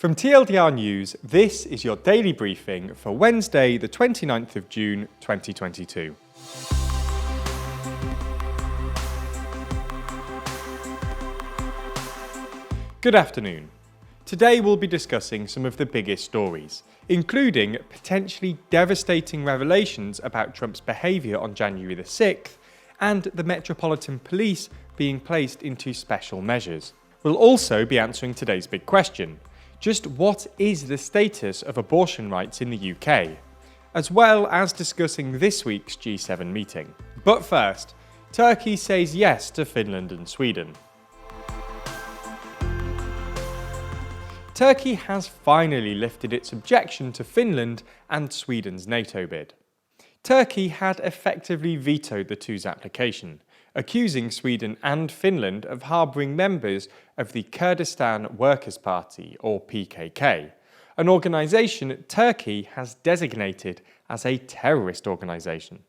From TLDR News, this is your daily briefing for Wednesday, the 29th of June, 2022. Good afternoon. Today we'll be discussing some of the biggest stories, including potentially devastating revelations about Trump's behaviour on January the 6th and the Metropolitan Police being placed into special measures. We'll also be answering today's big question. Just what is the status of abortion rights in the UK? As well as discussing this week's G7 meeting. But first, Turkey says yes to Finland and Sweden. Turkey has finally lifted its objection to Finland and Sweden's NATO bid. Turkey had effectively vetoed the two's application, accusing Sweden and Finland of harbouring members of the Kurdistan Workers' Party, or PKK, an organisation Turkey has designated as a terrorist organisation.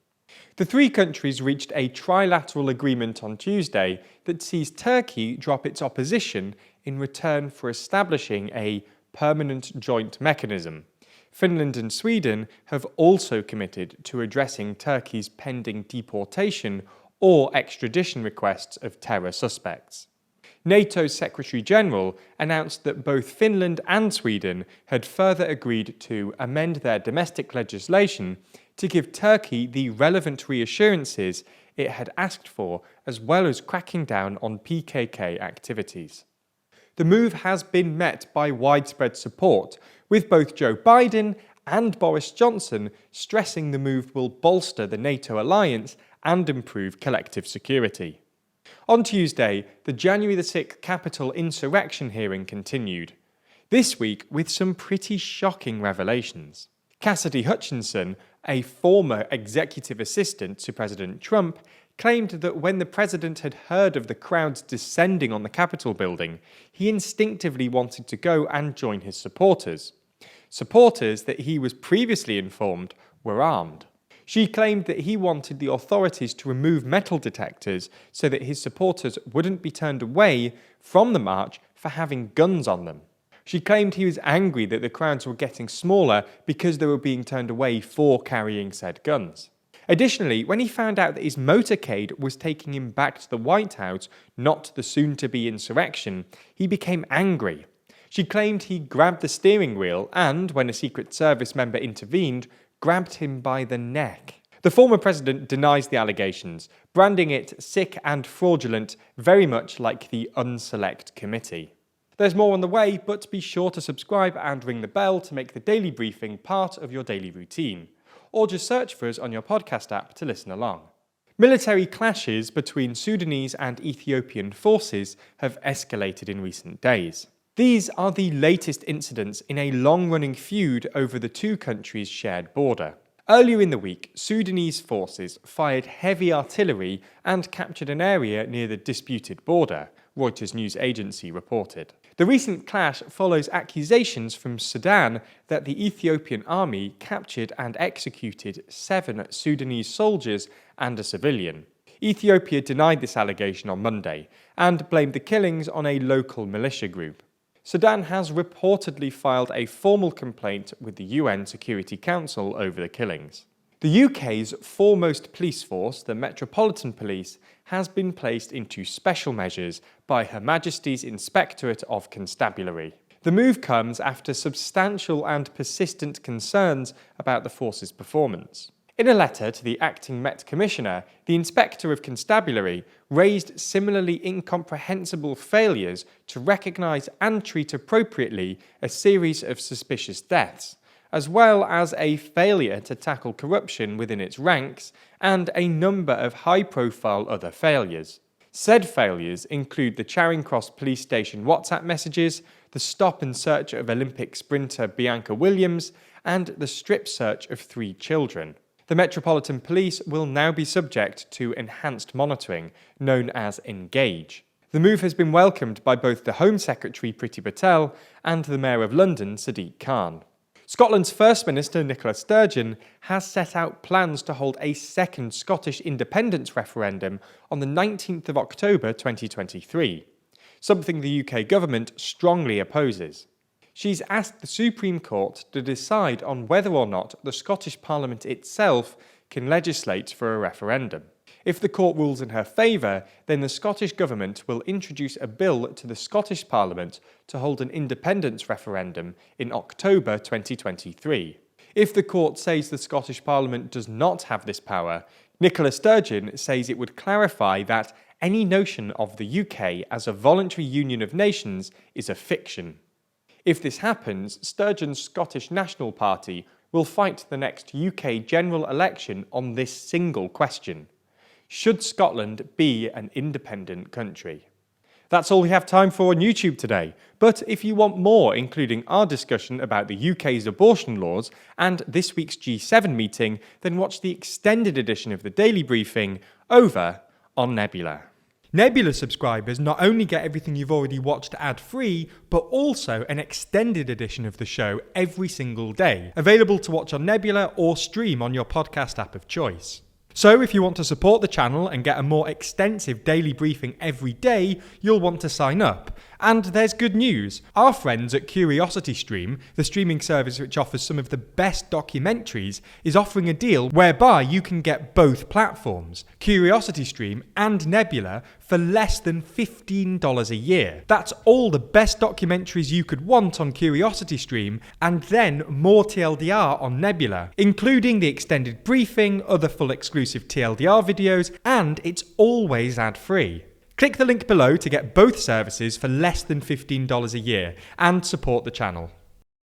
The three countries reached a trilateral agreement on Tuesday that sees Turkey drop its opposition in return for establishing a permanent joint mechanism. Finland and Sweden have also committed to addressing Turkey's pending deportation or extradition requests of terror suspects. NATO's Secretary-General announced that both Finland and Sweden had further agreed to amend their domestic legislation to give Turkey the relevant reassurances it had asked for, as well as cracking down on PKK activities. The move has been met by widespread support, with both Joe Biden and Boris Johnson stressing the move will bolster the NATO alliance and improve collective security. On Tuesday, the January the 6th Capitol insurrection hearing continued, this week with some pretty shocking revelations. Cassidy Hutchinson, a former executive assistant to President Trump, claimed that when the president had heard of the crowds descending on the Capitol building, he instinctively wanted to go and join his supporters. Supporters that he was previously informed were armed. She claimed that he wanted the authorities to remove metal detectors so that his supporters wouldn't be turned away from the march for having guns on them. She claimed he was angry that the crowds were getting smaller because they were being turned away for carrying said guns. Additionally, when he found out that his motorcade was taking him back to the White House, not the soon-to-be insurrection, he became angry. She claimed he grabbed the steering wheel and, when a Secret Service member intervened, grabbed him by the neck. The former president denies the allegations, branding it sick and fraudulent, very much like the Unselect Committee. There's more on the way, but be sure to subscribe and ring the bell to make the daily briefing part of your daily routine. Or just search for us on your podcast app to listen along. Military clashes between Sudanese and Ethiopian forces have escalated in recent days. These are the latest incidents in a long-running feud over the two countries' shared border. Earlier in the week, Sudanese forces fired heavy artillery and captured an area near the disputed border, Reuters news agency reported. The recent clash follows accusations from Sudan that the Ethiopian army captured and executed 7 Sudanese soldiers and a civilian. Ethiopia denied this allegation on Monday and blamed the killings on a local militia group. Sudan has reportedly filed a formal complaint with the UN Security Council over the killings. The UK's foremost police force, the Metropolitan Police, has been placed into special measures by Her Majesty's Inspectorate of Constabulary. The move comes after substantial and persistent concerns about the force's performance. In a letter to the acting Met Commissioner, the Inspector of Constabulary raised similarly incomprehensible failures to recognise and treat appropriately a series of suspicious deaths, as well as a failure to tackle corruption within its ranks and a number of high-profile other failures. Said failures include the Charing Cross Police Station WhatsApp messages, the stop and search of Olympic sprinter Bianca Williams, and the strip search of 3 children. The Metropolitan Police will now be subject to enhanced monitoring, known as Engage. The move has been welcomed by both the Home Secretary Priti Patel and the Mayor of London Sadiq Khan. Scotland's First Minister Nicola Sturgeon has set out plans to hold a second Scottish independence referendum on the 19th of October 2023, something the UK government strongly opposes. She's asked the Supreme Court to decide on whether or not the Scottish Parliament itself can legislate for a referendum. If the court rules in her favour, then the Scottish Government will introduce a bill to the Scottish Parliament to hold an independence referendum in October 2023. If the court says the Scottish Parliament does not have this power, Nicola Sturgeon says it would clarify that any notion of the UK as a voluntary union of nations is a fiction. If this happens, Sturgeon's Scottish National Party will fight the next UK general election on this single question: should Scotland be an independent country? That's all we have time for on YouTube today, but if you want more, including our discussion about the UK's abortion laws and this week's G7 meeting, then watch the extended edition of the Daily Briefing over on Nebula. Nebula subscribers not only get everything you've already watched ad-free, but also an extended edition of the show every single day, available to watch on Nebula or stream on your podcast app of choice. So if you want to support the channel and get a more extensive daily briefing every day, you'll want to sign up. And there's good news. Our friends at CuriosityStream, the streaming service which offers some of the best documentaries, is offering a deal whereby you can get both platforms, CuriosityStream and Nebula, for less than $15 a year. That's all the best documentaries you could want on CuriosityStream, and then more TLDR on Nebula, including the extended briefing, other full exclusive TLDR videos, and it's always ad-free. Click the link below to get both services for less than $15 a year and support the channel.